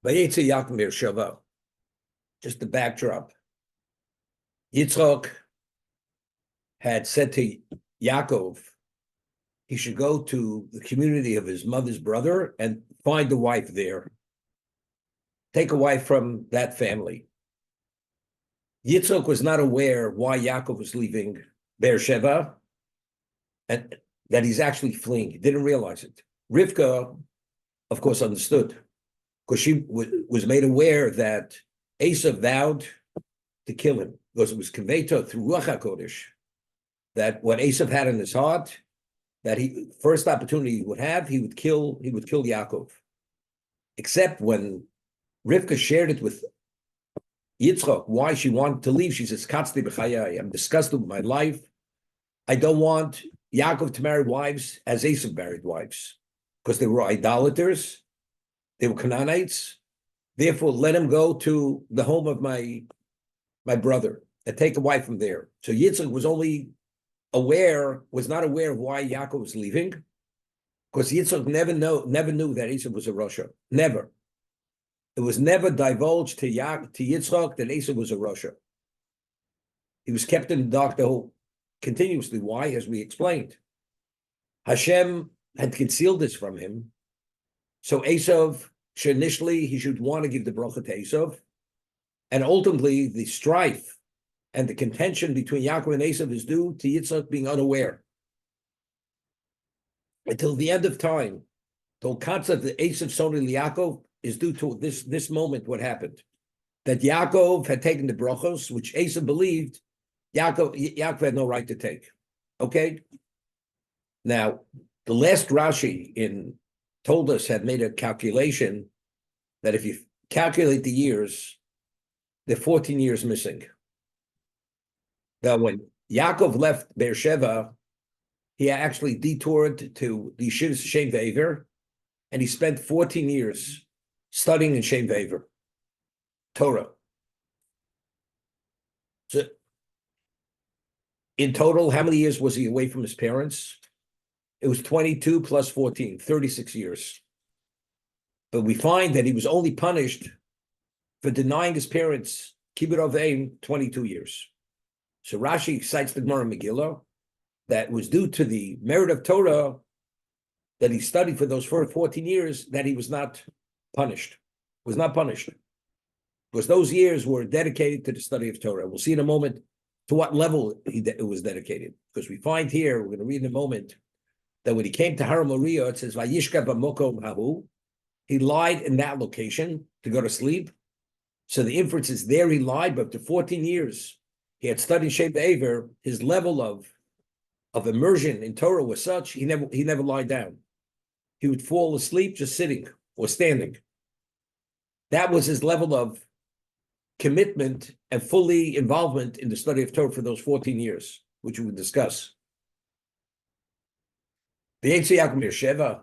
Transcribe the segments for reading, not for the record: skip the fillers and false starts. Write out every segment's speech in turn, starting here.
Vayetze Yaakov Beersheva. Just the backdrop. Yitzchak had said to Yaakov he should go to the community of his mother's brother and find a wife there. Take a wife from that family. Yitzchak was not aware why Yaakov was leaving Beersheba and that he's actually fleeing. He didn't realize it. Rivka, of course, understood because she was made aware that Esav vowed to kill him because it was conveyed to her through Ruach HaKodesh that what Esav had in his heart, that he first opportunity he would have, he would kill Yaakov. Except when Rivka shared it with Yitzchak, why she wanted to leave, she says, Katzli b'chayai, I'm disgusted with my life. I don't want Yaakov to marry wives as Esav married wives, because they were idolaters, they were Canaanites. Therefore, let him go to the home of my brother and take a wife from there. So Yitzchak was not aware of why Yaakov was leaving, because Yitzchak never knew that Esav was a Russia. Never. It was never divulged to Yitzchak that Esav was a Russia. He was kept in the dark continuously. Why? As we explained. Hashem had concealed this from him. So Esav, initially, he should want to give the bracha to Esav. And ultimately, the strife and the contention between Yaakov and Esav is due to Yitzchak being unaware. Until the end of time, the whole concept of Esav Soni Yaakov is due to this moment, what happened. That Yaakov had taken the brachos, which Esav believed Yaakov had no right to take. Okay? Now, the last Rashi told us had made a calculation that if you calculate the years, there are 14 years missing. Now, when Yaakov left Beersheba, he actually detoured to the Yeshivas Shem Ve'aver, and he spent 14 years studying in Shem Ve'aver, Torah. So, in total, how many years was he away from his parents? It was 22 plus 14, 36 years. But we find that he was only punished for denying his parents kibbud aveim 22 years. So Rashi cites the Gemara Megillah that was due to the merit of Torah that he studied for those first 14 years that he was not punished. Because those years were dedicated to the study of Torah. We'll see in a moment to what level it was dedicated. Because we find here, we're going to read in a moment, that when he came to Har Moriah, it says, Vayishka b'mokom hahu, he lied in that location to go to sleep. So the inference is there he lied, but after 14 years, he had studied Shem Ve'aver, his level of immersion in Torah was such, he never lied down. He would fall asleep just sitting or standing. That was his level of commitment and fully involvement in the study of Torah for those 14 years, which we will discuss. Yaakov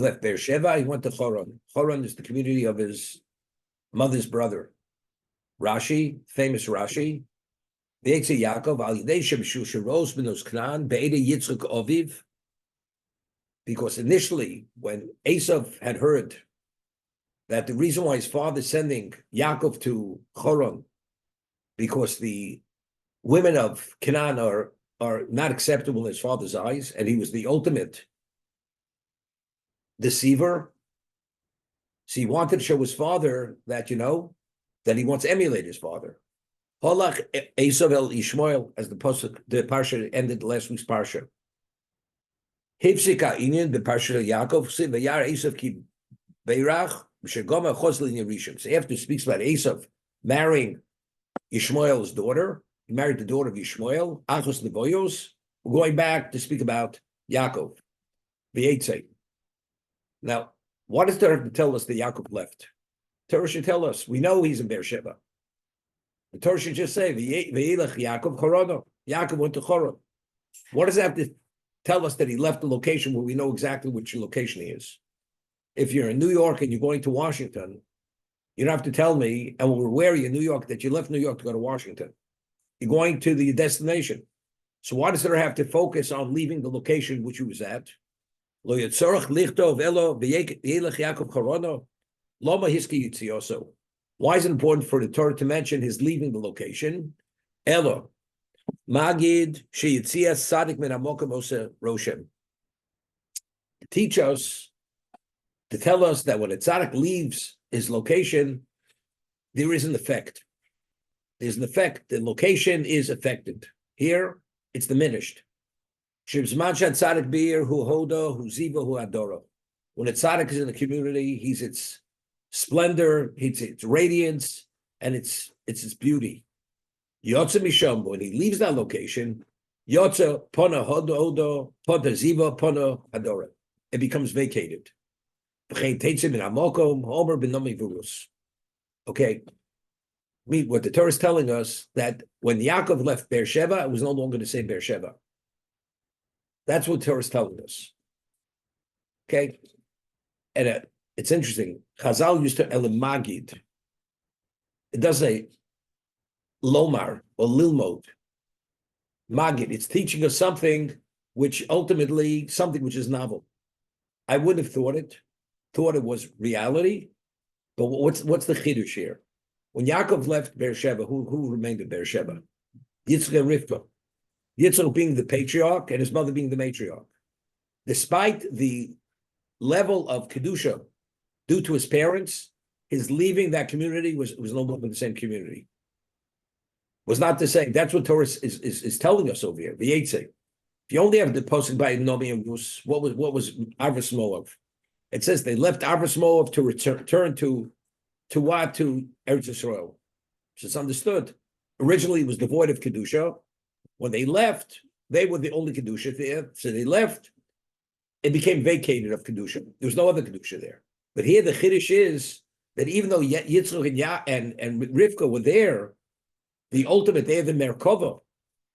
left Beersheba, he went to Choron. Choron is the community of his mother's brother. Rashi, famous Rashi. Because initially, when Esav had heard that the reason why his father is sending Yaakov to Choron, because the women of Canaan are not acceptable in his father's eyes, and he was the ultimate deceiver. So he wanted to show his father that, that he wants to emulate his father. Holach Esav el Ishmael, as the parsha ended last week's parsha. Hipsika inyan the parsha Yaakov said v'yar Esav ki beirach b'shegoma chosli nirishim. So after it speaks about Esav marrying Ishmael's daughter, he married the daughter of Ishmael, Achos Nevoyos. We're going back to speak about Yaakov, V'yetzei. Now, what does Torah tell us that Yaakov left? Torah should tell us, we know he's in Beersheba. The Torah should just say, V'yelech Yaakov Chorono. Yaakov went to Choron. What does that have to tell us that he left the location where we know exactly which location he is? If you're in New York and you're going to Washington, you don't have to tell me, and we're wary in New York, that you left New York to go to Washington. You're going to the destination. So why does there have to focus on leaving the location which he was at? Lo yitzorach lichtov elo v'yelech Yaakov chorono loma hiski yitzioso. Why is it important for the Torah to mention his leaving the location? Elo magid sheyitzias tzaddik min hamokim osa roshem. Teach us, to tell us that when a tzaddik leaves his location, there is an effect. There's an effect. The location is affected. Here, it's diminished. When a tzaddik is in the community, he's its splendor, its radiance, and it's its beauty. Yotze misham, when he leaves that location, yotze pona hodo pona ziva pona hadora. It becomes vacated. Okay. What the Torah is telling us, that when Yaakov left Beersheba, it was no longer the same Beersheba. That's what the Torah is telling us. Okay? And it's interesting. Chazal used to elimagid. It does say lomar or lilmod. Magid. It's teaching us something which ultimately, something which is novel. I wouldn't have thought it was reality, but what's the chidush here? When Yaakov left Beersheba, who remained in Beersheba? Yitzchak and Rivka. Yitzchak being the patriarch and his mother being the matriarch. Despite the level of kedusha due to his parents, his leaving that community was no longer the same community. Was not the same. That's what Torah is telling us over here. The Yitzchak. If you only have the posting by Nomi and Rus, what was Avos Moav? It says they left Avos Moav to return to what? To Eretz Yisrael. So it's understood. Originally, it was devoid of kedusha. When they left, they were the only kedusha there. So they left. It became vacated of kedusha. There was no other kedusha there. But here the chiddush is that even though Yitzchak and Rivka were there, the ultimate, they have the Merkava.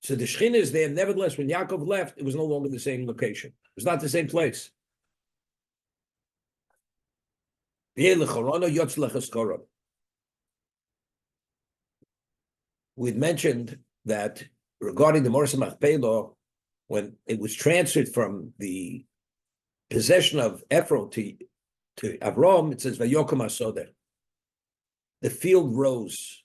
So the Shechina is there. Nevertheless, when Yaakov left, it was no longer the same location. It was not the same place. We had mentioned that regarding the Morsa Machpelah, when it was transferred from the possession of Ephron to Avram, it says Vayokom Asoder. The field rose,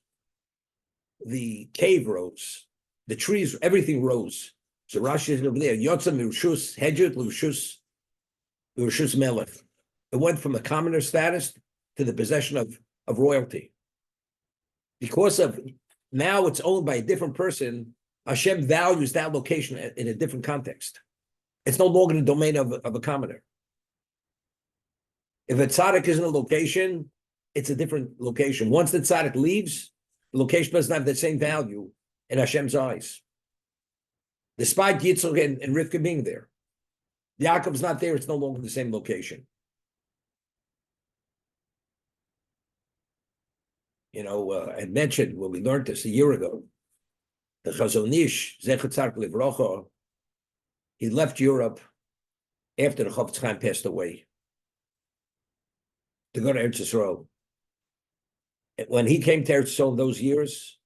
the cave rose, the trees, everything rose. So Rashi is over there. Yotza Mirushus Hedjut Lurushus Melech. It went from a commoner status to the possession of royalty. Because of now it's owned by a different person, Hashem values that location in a different context. It's no longer the domain of a commoner. If a tzaddik is in a location, it's a different location. Once the tzaddik leaves, the location doesn't have the same value in Hashem's eyes. Despite Yitzchak and Rivka being there. Yaakov's not there, it's no longer the same location. I mentioned when we learned this a year ago, the Chazon Ish, Zechat Tzaddik Livrocha, he left Europe after the Chofetz Chaim passed away to go to Eretz Yisrael. When he came to Eretz Yisrael in those years,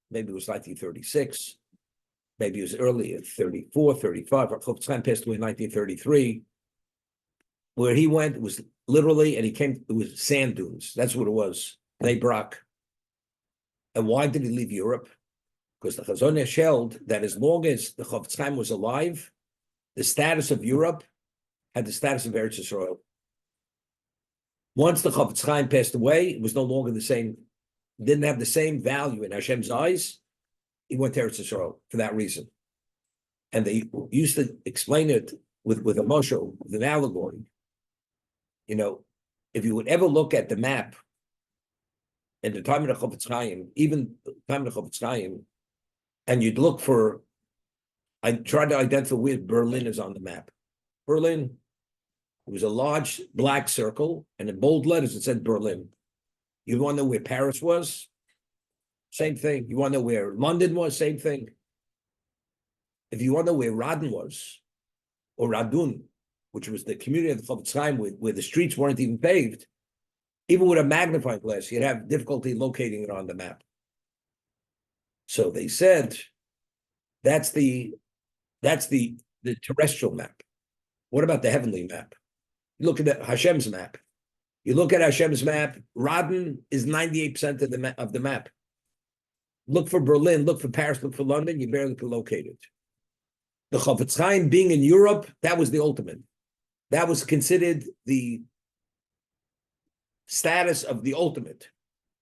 maybe it was 1936, maybe it was early, 34, 35, Chofetz Chaim passed away in 1933. Where he went, it was literally, and it was sand dunes. That's what it was. Bnei Brak. And why did he leave Europe? Because the Chazon Ish held that as long as the Chofetz Chaim was alive, the status of Europe had the status of Eretz Yisrael. Once the Chofetz Chaim passed away, it was no longer the same, didn't have the same value in Hashem's eyes. He went to Eretz Yisrael for that reason. And they used to explain it with a mashal, with an allegory. If you would ever look at the map in the time of the Chofetz Chaim, even the time of the Chofetz Chaim, and you'd look for, I tried to identify where Berlin is on the map. Berlin, it was a large black circle, and in bold letters it said Berlin. You want to know where Paris was? Same thing. You want to know where London was? Same thing. If you want to know where Radin was, or Radun, which was the community of the Chofetz Chaim where the streets weren't even paved, even with a magnifying glass, you'd have difficulty locating it on the map. So they said that's the terrestrial map. What about the heavenly map? Look at Hashem's map. You look at Hashem's map, Radin is 98% of the map. Look for Berlin, look for Paris, look for London, you barely can locate it. The Chofetz Chaim being in Europe, that was the ultimate. That was considered the status of the ultimate.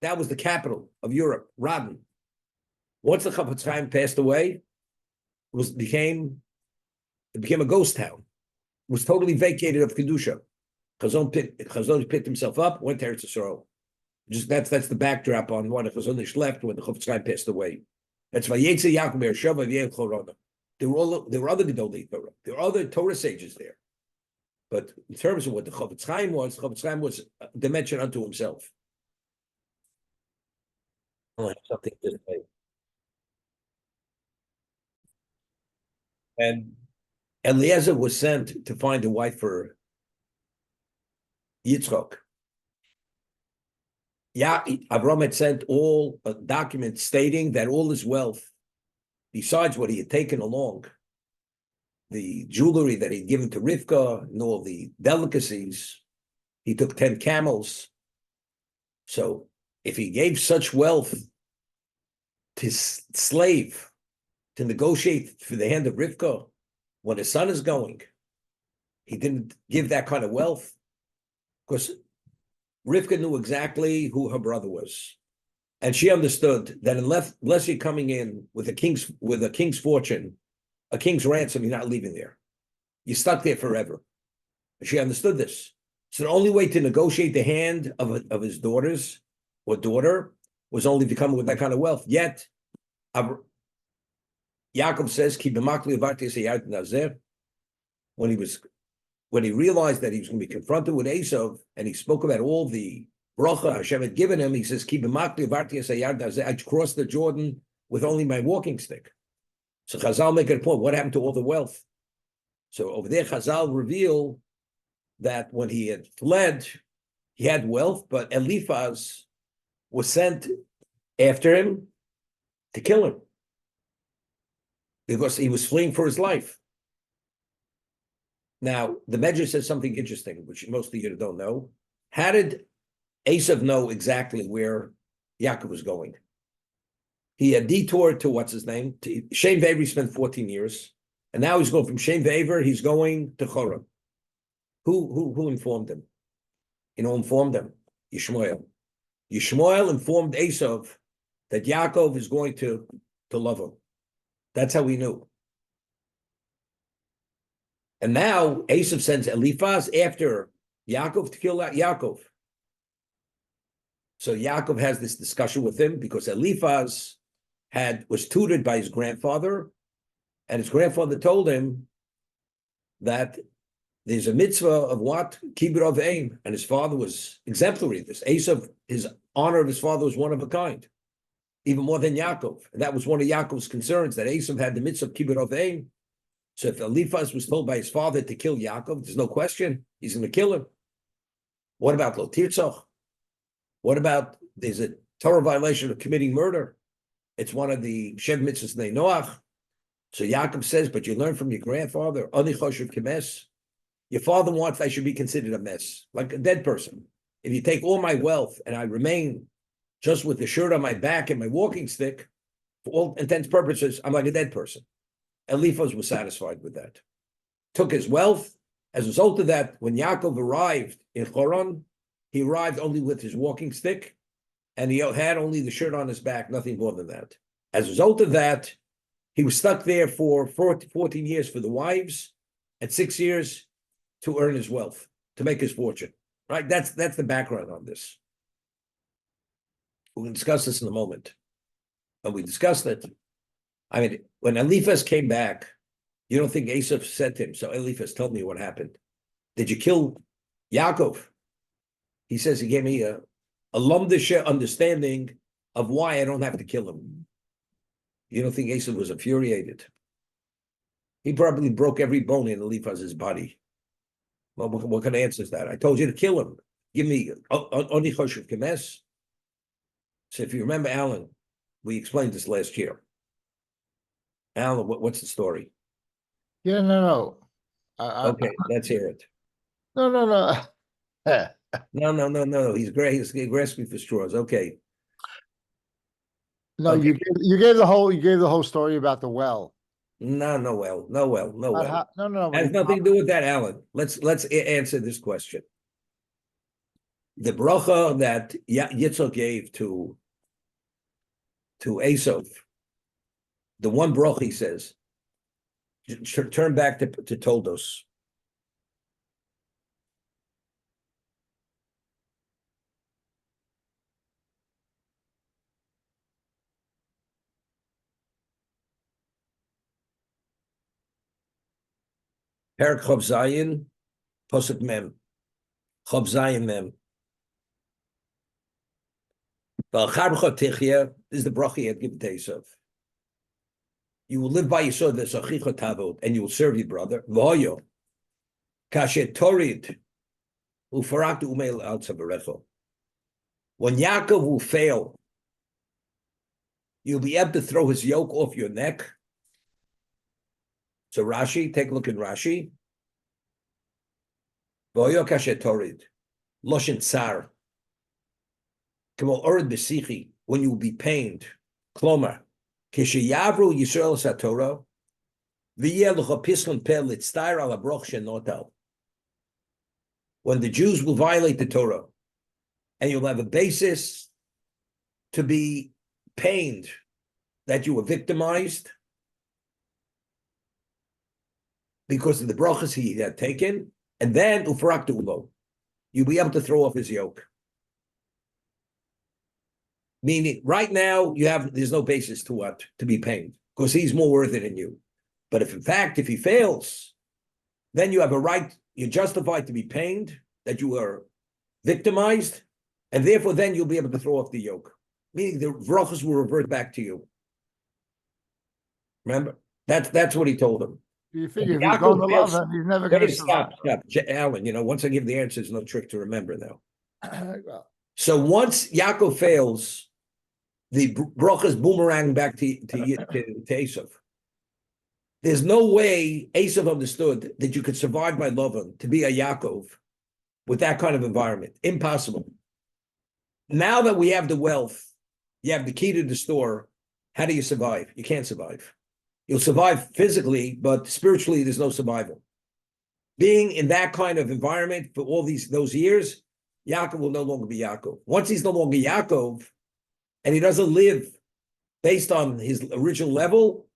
That was the capital of Europe, Radin. Once the Chofetz Chaim passed away, it became a ghost town. It was totally vacated of Kedusha. Chazon picked himself up, went to Eretz Yisrael. Just that's the backdrop on what Chazon left when the Chofetz Chaim passed away. That's Vayetze Yaakov Be'ersheva V'yel Chorona. There were other Gedolei Torah. There were other Torah sages there. But in terms of what the Chofetz Chaim was a dimension unto himself. I have something to say. And Eliezer was sent to find a wife for Yitzchak. Avram had sent all documents stating that all his wealth, besides what he had taken along, the jewelry that he'd given to Rivka and all the delicacies, he took 10 camels. So if he gave such wealth to his slave to negotiate for the hand of Rivka when his son is going, he didn't give that kind of wealth because Rivka knew exactly who her brother was. And she understood that unless you're coming in with a king's fortune, a king's ransom, you're not leaving there. You're stuck there forever. She understood this. So the only way to negotiate the hand of his daughters or daughter was only to come with that kind of wealth. Yet, Yaakov says, when he realized that he was going to be confronted with Esav, and he spoke about all the bracha Hashem had given him, he says, I crossed the Jordan with only my walking stick. So Chazal make it a point, what happened to all the wealth? So over there, Chazal reveal that when he had fled, he had wealth, but Eliphaz was sent after him to kill him because he was fleeing for his life. Now, the Medrash says something interesting, which most of you don't know. How did Esav know exactly where Yaakov was going? He had detoured to what's his name? To Shem Ve'aver. He spent 14 years, and now he's going from Shem Ve'aver. He's going to Choron. Who informed him? You know, informed him. Yishmael. Yishmael informed Esav that Yaakov is going to love him. That's how he knew. And now Esav sends Eliphaz after Yaakov to kill Yaakov. So Yaakov has this discussion with him because Eliphaz was tutored by his grandfather, and his grandfather told him that there's a mitzvah of what? Kibbur of aim, and his father was exemplary of this. Esav, his honor of his father was one of a kind, even more than Yaakov. And that was one of Yaakov's concerns, that Esav had the mitzvah of Kibbur of aim. So if Eliphaz was told by his father to kill Yaakov, there's no question, he's going to kill him. What about Lo Tirtzach? What about, there's a Torah violation of committing murder? It's one of the Shev Mitzvahs Nei Noach. So Yaakov says, but you learn from your grandfather, Ani Choshev Kemes. Your father wants I should be considered a mess, like a dead person. If you take all my wealth and I remain just with the shirt on my back and my walking stick, for all intents and purposes, I'm like a dead person. Eliphaz was satisfied with that. Took his wealth. As a result of that, when Yaakov arrived in Choron, he arrived only with his walking stick, and he had only the shirt on his back, nothing more than that. As a result of that, he was stuck there for 14 years for the wives, and 6 years to earn his wealth, to make his fortune. Right? That's the background on this. We'll discuss this in a moment. When we discussed it, I mean, when Eliphaz came back, you don't think Esav said to him, so Eliphaz, tell me what happened. Did you kill Yaakov? He says he gave me a lumdisha understanding of why I don't have to kill him. You don't think Esav was infuriated? He probably broke every bone in Eliphaz's body. Well, what kind of answer is that? I told you to kill him. Give me Oni Choshev Kemes. So if you remember, Alan, we explained this last year. Alan, what's the story? Yeah, no. Okay, let's hear it. No, no, no. No. He's great. He's grasping for straws. Okay. No, Okay. you gave the whole story about the well. No well. No, but Has nothing to do with that, Alan. Let's answer this question. The bracha that Yitzchak gave to Esav, the one bracha he says, turn back to Toldos. Perak Chav Zayin, Posuk Mem, Chav Zayin Mem. This is the bracha he had given to Esav. You will live by your sword, the Sachicha Tavot, and you will serve your brother. V'hoyo, kashet torid, ufaraktu umeil al tzabarecho. When Yaakov will fail, you'll be able to throw his yoke off your neck. So Rashi, take a look at Rashi. V'hoyo kashet torid, loshen tsar. Kamo orid besichi, when you will be pained. Klomar, kishayavru Yisrael satorah, when the Jews will violate the Torah, and you'll have a basis to be pained that you were victimized because of the brachas he had taken, and then you'll be able to throw off his yoke. Meaning, right now there's no basis to be pained because he's more worthy than you. But if he fails, then you have a right, you're justified to be pained that you were victimized, and therefore then you'll be able to throw off the yoke. Meaning the brachos will revert back to you. Remember? That's what he told him. You figure if he's going to love him, he's never going to stop. Alan, once I give the answer, there's no trick to remember now. So once Yaakov fails, the brachas boomerang back to Esav. There's no way Esav understood that you could survive by Lavan to be a Yaakov with that kind of environment. Impossible. Now that we have the wealth, you have the key to the store, how do you survive? You can't survive. You'll survive physically, but spiritually, there's no survival. Being in that kind of environment for all those years, Yaakov will no longer be Yaakov. Once he's no longer Yaakov, and he doesn't live based on his original level,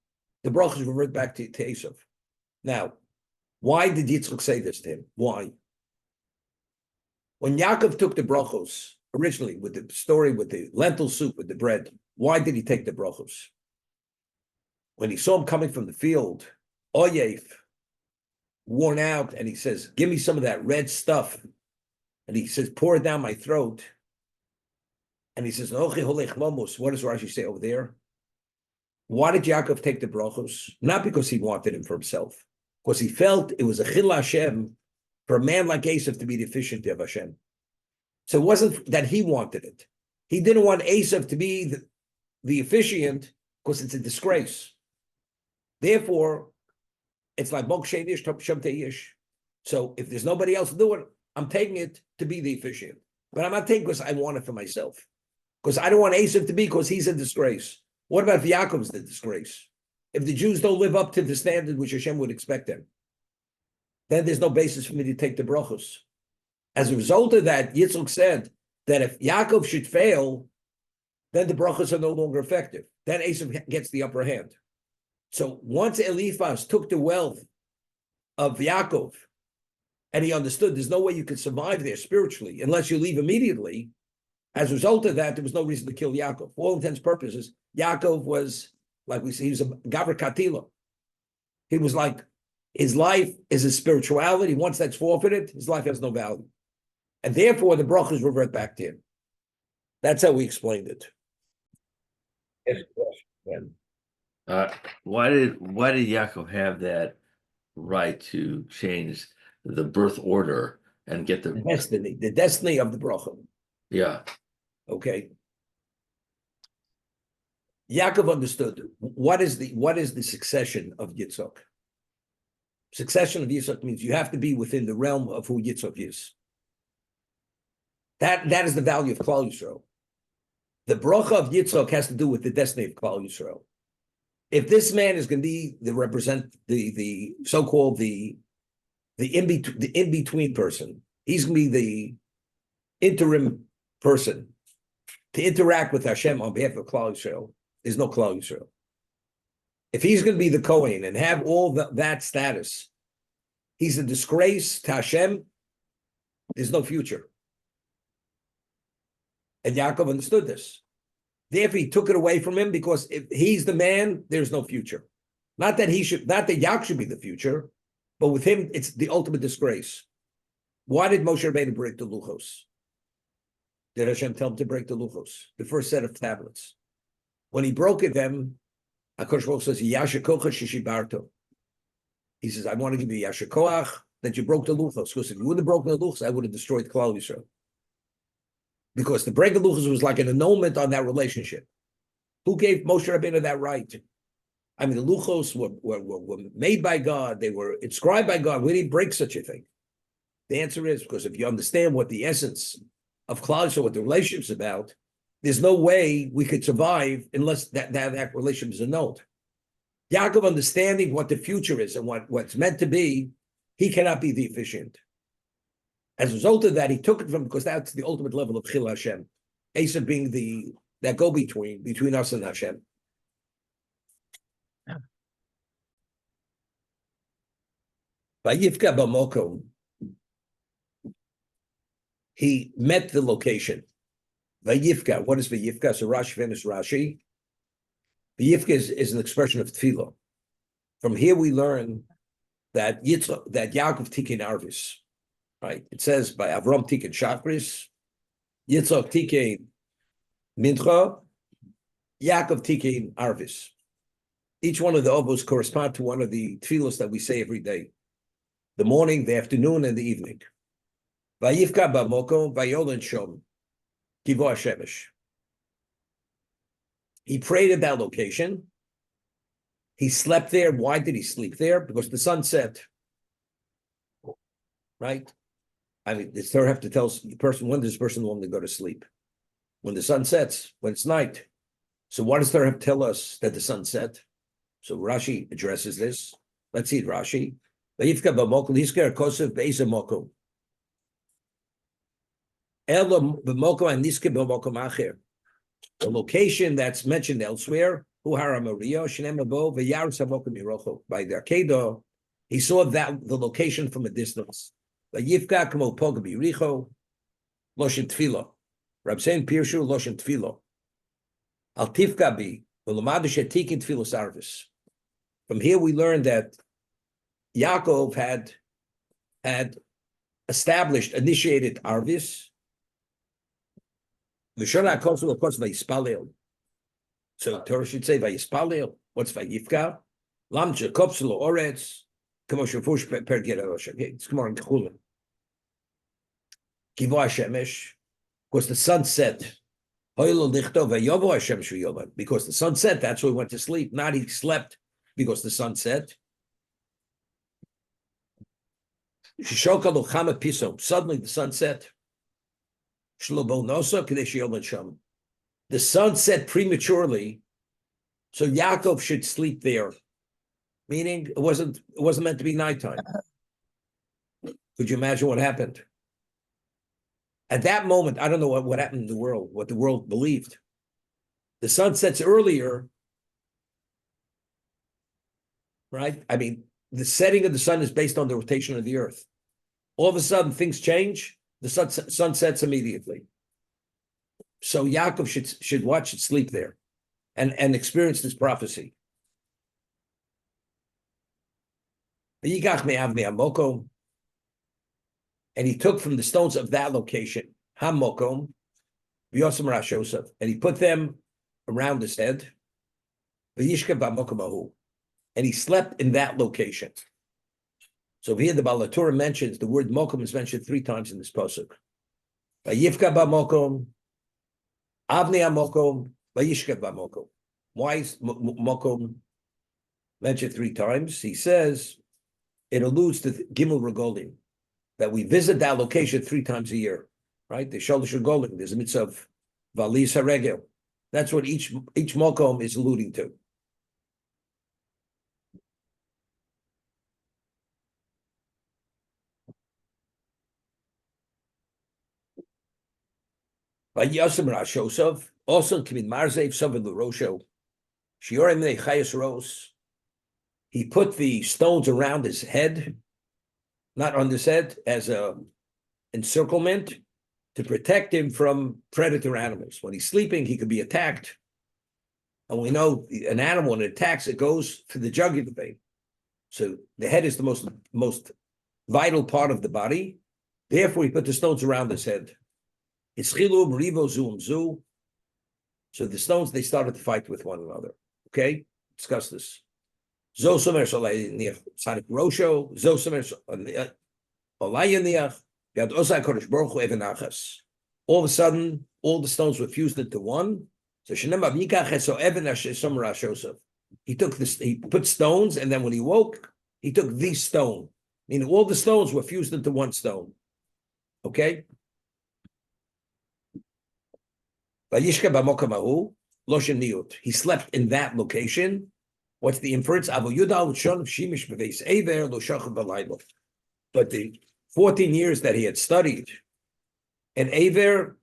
the brachas revert back to Esav. Now, why did Yitzchak say this to him? Why? When Yaakov took the brachos, originally with the story with the lentil soup, with the bread, why did he take the brachos? When he saw him coming from the field, Oyef, worn out, and he says, give me some of that red stuff. And he says, pour it down my throat. And he says, what does Rashi say over there? Why did Yaakov take the brachos? Not because he wanted him for himself, because he felt it was a chil Hashem for a man like Esav to be deficient of Hashem. So it wasn't that he wanted it. He didn't want Esav to be the officiant because it's a disgrace. Therefore, it's like Mok Shenish, Shem Teish. So if there's nobody else to do it, I'm taking it to be the officiant. But I'm not taking it because I want it for myself. Because I don't want Esav to be because he's a disgrace. What about if Yaakov's the disgrace? If the Jews don't live up to the standard which Hashem would expect them, then there's no basis for me to take the brachos. As a result of that, Yitzchak said that if Yaakov should fail, then the brachos are no longer effective. Then Esav gets the upper hand. So once Eliphaz took the wealth of Yaakov, and he understood there's no way you could survive there spiritually unless you leave immediately, as a result of that, there was no reason to kill Yaakov. For all intents and purposes, Yaakov was, like we say, he was a Gavra Katila. He was like, his life is his spirituality. Once that's forfeited, his life has no value. And therefore, the brachos revert back to him. That's how we explained it. Why did Yaakov have that right to change the birth order and get the destiny of the bracha? Yeah. Okay. Yaakov understood what is the succession of Yitzchak. Succession of Yitzchak means you have to be within the realm of who Yitzchak is. That is the value of Klal Yisrael. The bracha of Yitzchak has to do with the destiny of Klal Yisrael. If this man is going to be the so-called the in-between person, he's going to be the interim person to interact with Hashem on behalf of Klal Yisrael. There's no Klal Yisrael. If he's going to be the Kohen and have all that status, he's a disgrace to Hashem. There's no future. And Yaakov understood this. Therefore, he took it away from him because if he's the man, there's no future. Not that Yaakov should be the future, but with him, it's the ultimate disgrace. Why did Moshe Rabbeinu break the Luchos? Did Hashem tell him to break the Luchos, the first set of tablets? When he broke it, then HaKadosh Baruch Hu says, Yasher koach shishibarto. He says, I want to give you Yasher koach that you broke the Luchos. Because if you wouldn't have broken the Luchos, I would have destroyed Klal Yisrael. Because the break of Luchos was like an annulment on that relationship. Who gave Moshe Rabbeinu that right? I mean, the Luchos were made by God. They were inscribed by God. We didn't break such a thing. The answer is because if you understand what the essence of Klal Yisrael, what the relationship's about, there's no way we could survive unless that relationship is annulled. Yaakov understanding what the future is and what's meant to be, he cannot be the efficient. As a result of that, he took it from, because that's the ultimate level of Chil Hashem. Asa being that go-between between us and Hashem. Vayivka b'mokom. He met the location. Vayivka. What is Vayivka? So Rashi, famous Rashi. Vayivka is an expression of tefillah. From here we learn that Yaakov tikin arvis. Right? It says by Avram tikin shachris, Yitzchak tikin mincha, Yaakov tikin arvis. Each one of the ovos correspond to one of the tefillos that we say every day. The morning, the afternoon, and the evening. Vayivka b'mokom vayolen shom kivo hashemesh. He prayed at that location. He slept there. Why did he sleep there? Because the sun set. Right? I mean, the Torah have to tell the person when does this person want to go to sleep? When the sun sets, when it's night. So why does Torah have to tell us that the sun set? So Rashi addresses this. Let's see it, Rashi. Vayivka b'mokom hisker kosev be'eza mokom. Elo b'mokom and nisker b'mokom acher. The location that's mentioned elsewhere, Huhara Maria, Shnemabo, Vayarus Hamokim Yirocho. By the Akedah, he saw the location from a distance. Vayivka Kamo Poga Biricho, Loshin Tfilo. Rab Sein Pirshu, Loshin Tfilo. Al Tifka Bi, Velamadu Shetikin Tfilo Sarvis. From here we learn that Yaakov had initiated Arvis. V'shona HaKosul, of course, Vayispalel. So Torah should say Vayispalel. What's Vayivka? Lam Jekopsulu Oretz. Kamo Shafush Per Gerosha. It's come on Techulim. Kivo Hashemesh. Because the sun set. Hoylo Lichto Vayovo Hashemesh V'yovan. Because the sun set, that's why he went to sleep. Not he slept because the sun set. Shishokalu Chama Piso. Suddenly the sun set. The sun set prematurely, so Yaakov should sleep there. Meaning it wasn't meant to be nighttime. Could you imagine what happened? At that moment, I don't know what happened in the world, what the world believed. The sun sets earlier, right? I mean, the setting of the sun is based on the rotation of the earth. All of a sudden, things change. The sun sets immediately. So Yaakov should sleep there and experience this prophecy. And he took from the stones of that location, Hamokom, and he put them around his head. And he slept in that location. So here the Baal HaTorah mentions the word mokom is mentioned 3 times in this pasuk. Vayivka b'mokom, avnei mokom, vayishka b'mokom. Why is mokom mentioned 3 times? He says it alludes to Gimel Regolim, that we visit that location 3 times a year, right? The Shalosh Regolim, there's a mitzvah of Valis HaRegel. That's what each Mokom is alluding to. Vayasem Rashosov, also Kimin Marzev Sovin Lurosho, Shiorem Nechayas Ros. He put the stones around his head, not on his head, as a encirclement to protect him from predator animals. When he's sleeping, he could be attacked. And we know an animal, when it attacks, it goes for the jugular vein. So the head is the most vital part of the body. Therefore, he put the stones around his head. It's chilum, rivo, zoom, zu. So the stones, they started to fight with one another. Okay? Discuss this. Zosomer Shalai Tzaddik Rosho, Zosomer Olayaniach, Yad Osai Kodesh Baruch Hu Even Achas. All of a sudden, all the stones were fused into one. So Shenemar Mikach Eso Even Somer Ashosov. He took this, he put stones, and then when he woke, he took the stone. Meaning all the stones were fused into one stone. Okay? Vayishka B'Mokom Hahu, Loshen Niyut. He slept in that location. What's the inference? But the 14 years that he had studied in Aver,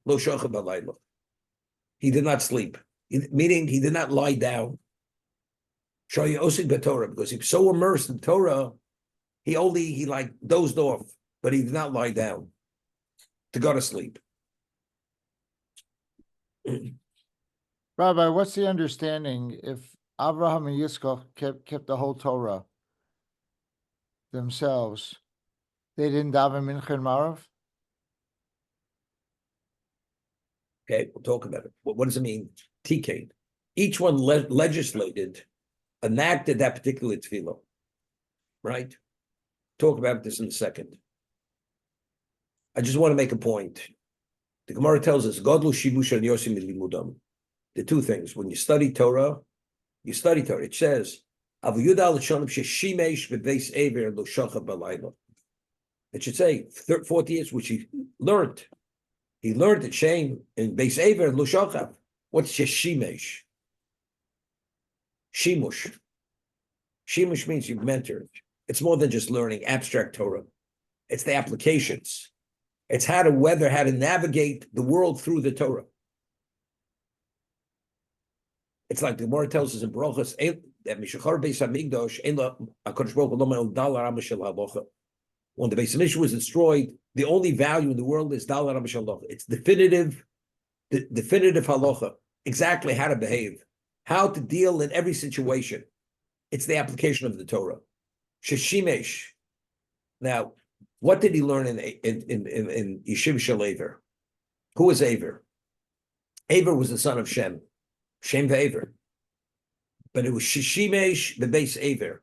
he did not sleep, meaning he did not lie down. Because he was so immersed in Torah, he like dozed off, but he did not lie down to go to sleep. Rabbi, what's the understanding if Abraham and Yitzchak kept the whole Torah themselves? They didn't daven Mincha and Marav? Okay, we'll talk about it. What does it mean? TK. Each one legislated, enacted that particular tefillah, right? Talk about this in a second. I just want to make a point. The Gemara tells us, Godlu shibush and yosim limudam. The two things. When you study Torah, you study Torah. It says, it should say 40 years, which he learned. He learned at Shem in Beis Ever Lo Shochav. What's Sheshimesh? Shimush. Shimush means you've mentored. It's more than just learning abstract Torah. It's the applications. It's how to navigate the world through the Torah. It's like the Gemara tells us in Brochus that Mishachar Beis Hamikdash HaKadosh Baruch Hu lo me'od dalar amma shel halacha. When the Beis Hamikdash was destroyed, the only value in the world is dalar amma shel halacha. It's definitive halacha. Exactly how to behave, how to deal in every situation. It's the application of the Torah. Sheshimesh. Now, what did he learn in Yeshiva Shel Aver? Who was Aver? Aver was the son of Shem. Shem ve'Aver. But it was Shishimesh bebeis Aver.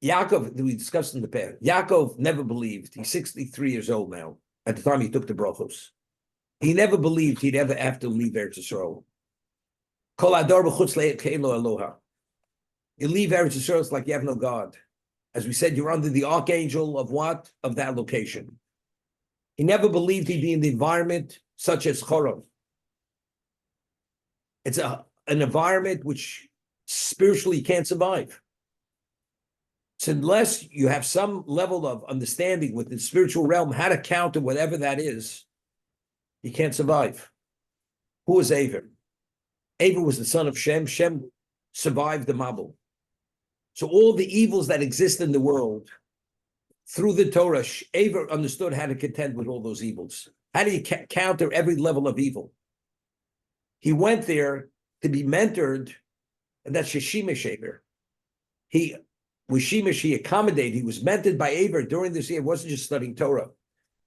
Yaakov, we discussed in the past, Yaakov never believed, he's 63 years old now, at the time he took the brachos. He never believed he'd ever have to leave Eretz Yisrael. Kol ador b'chutz le'elo Eloha. You leave Eretz Yisrael, it's like you have no God. As we said, you're under the archangel of what? Of that location. He never believed he'd be in the environment such as Choron. It's an environment which spiritually you can't survive. So unless you have some level of understanding with the spiritual realm, how to counter whatever that is, you can't survive. Who was Aver? Aver was the son of Shem. Shem survived the Mabul. So all the evils that exist in the world, through the Torah, Aver understood how to contend with all those evils. How do you counter every level of evil? He went there to be mentored, and that's Sheshimesh Aver. He was Shemesh, he accommodated, he was mentored by Aver during this year. He wasn't just studying Torah.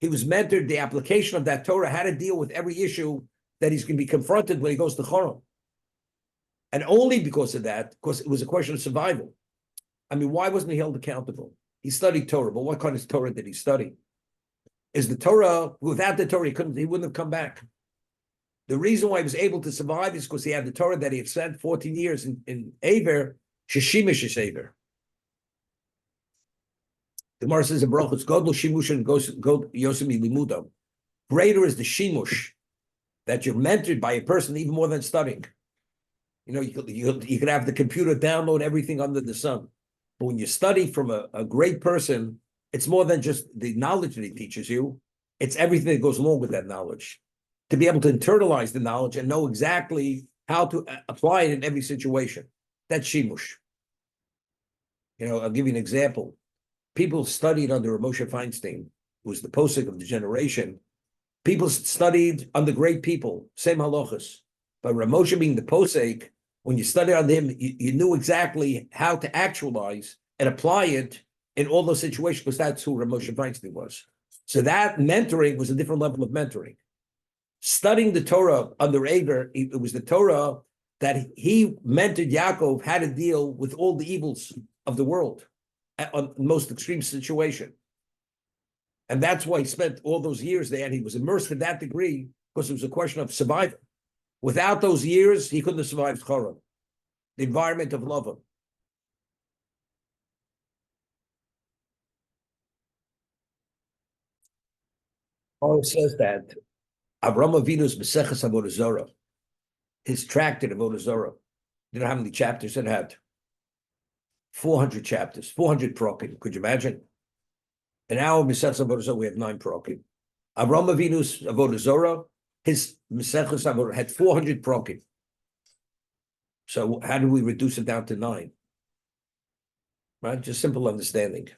He was mentored, the application of that Torah, how to deal with every issue that he's going to be confronted when he goes to Choron. And only because of that, because it was a question of survival. I mean, why wasn't he held accountable? He studied Torah, but what kind of Torah did he study? Is the Torah, without the Torah, he wouldn't have come back. The reason why he was able to survive is because he had the Torah that he had spent 14 years in Aver, Sheshimesh Aver. The Gemara says in Brachos, Godlo Shimush and God Yosemi Limudam. Greater is the Shimush that you're mentored by a person even more than studying. You know, you could have the computer download everything under the sun. But when you study from a great person, it's more than just the knowledge that he teaches you. It's everything that goes along with that knowledge. To be able to internalize the knowledge and know exactly how to apply it in every situation. That's Shimush. You know, I'll give you an example. People studied under Moshe Feinstein, who was the posek of the generation. People studied under great people, same halachas. But Ramosha being the posek, when you studied under him, you knew exactly how to actualize and apply it in all those situations, because that's who Ramosha Feinstein was. So that mentoring was a different level of mentoring. Studying the Torah under Eger, it was the Torah that he mentored Yaakov how to deal with all the evils of the world on the most extreme situation. And that's why he spent all those years there, and he was immersed to that degree because it was a question of survival. Without those years, he couldn't have survived Choron, the environment of Lavan. Paul says that Avraham Avinu's Meseches Avodah Zarah, his tractate of Avodah Zarah, you know how many chapters it had? 400 chapters, 400 prokim. Could you imagine? In our Meseches Avodah Zarah, we have 9 prokim. Avraham Avinu's Avodah Zarah, his Meseches Avodah had 400 prokim. So how do we reduce it down to 9? Right, just simple understanding.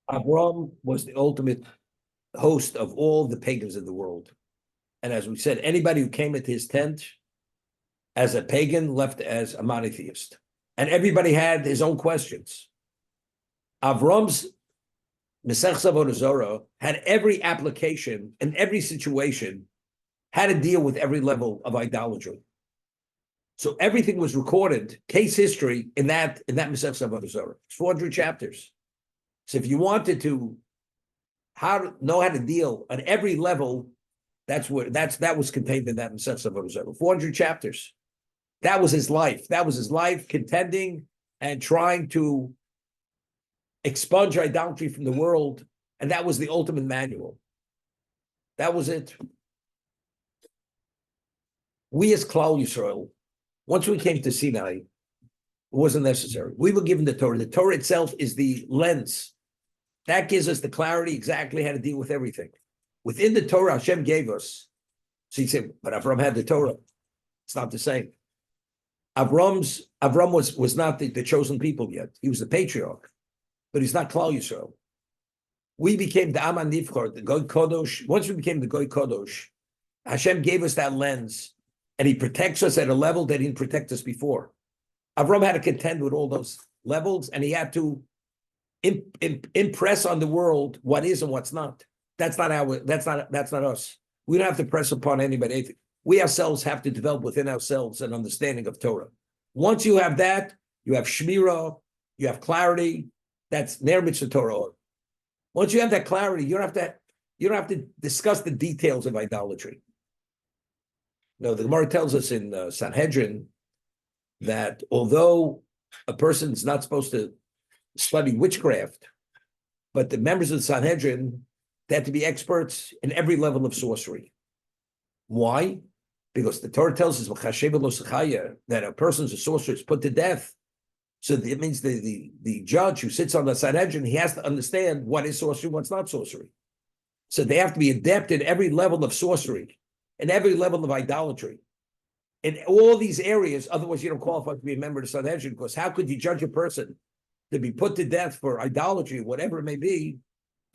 Avram was the ultimate host of all the pagans in the world. And as we said, anybody who came into his tent as a pagan left as a monotheist. And everybody had his own questions. Avram's Mesech Avodah Zarah had every application and every situation, how to deal with every level of idolatry. So everything was recorded, case history, in that Mesech Avodah Zarah. It's 400 chapters. So if you wanted to know how to deal on every level, that was contained in that Mesech Avodah Zarah. 400 chapters. That was his life. That was his life, contending and trying to expunge idolatry from the world. And that was the ultimate manual. That was it. We as Klal Yisrael, once we came to Sinai, it wasn't necessary. We were given the Torah. The Torah itself is the lens. That gives us the clarity exactly how to deal with everything. Within the Torah, Hashem gave us. So you say, but Avram had the Torah. It's not the same. Avram was not the chosen people yet. He was the patriarch, but he's not Klal Yisrael. We became the Aman Nivchor, the Goy Kodosh. Once we became the Goy Kodosh, Hashem gave us that lens, and he protects us at a level that he didn't protect us before. Avram had to contend with all those levels, and he had to impress on the world what is and what's not. That's not us. We don't have to press upon anybody. We ourselves have to develop within ourselves an understanding of Torah. Once you have that, you have Shmirah, you have clarity. That's Ner Mitzvah Torah. Once you have that clarity, you don't have to discuss the details of idolatry. No, the Gemara tells us in Sanhedrin that although a person's not supposed to study witchcraft, but the members of the Sanhedrin, they had to be experts in every level of sorcery. Why? Because the Torah tells us that a person's a sorcerer is put to death. So it means the judge who sits on the Sanhedrin, he has to understand what is sorcery, what's not sorcery. So they have to be adept in every level of sorcery, in every level of idolatry, in all these areas. Otherwise, you don't qualify to be a member of the Sanhedrin, because how could you judge a person to be put to death for idolatry, whatever it may be,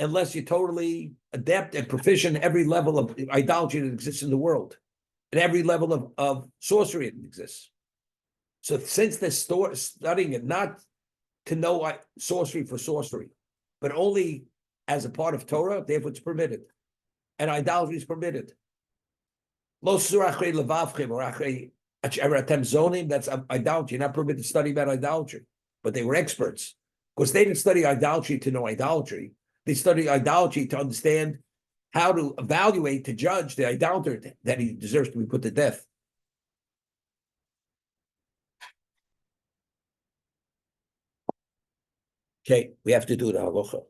unless you're totally adept and proficient in every level of idolatry that exists in the world, and every level of sorcery that exists. So since they're studying it not to know sorcery for sorcery, but only as a part of Torah, therefore it's permitted. And idolatry is permitted. That's idolatry. You're not permitted to study about idolatry. But they were experts, because they didn't study idolatry to know idolatry. They studied idolatry to understand how to evaluate, to judge the idolater that he deserves to be put to death. Okay, we have to do the halacha.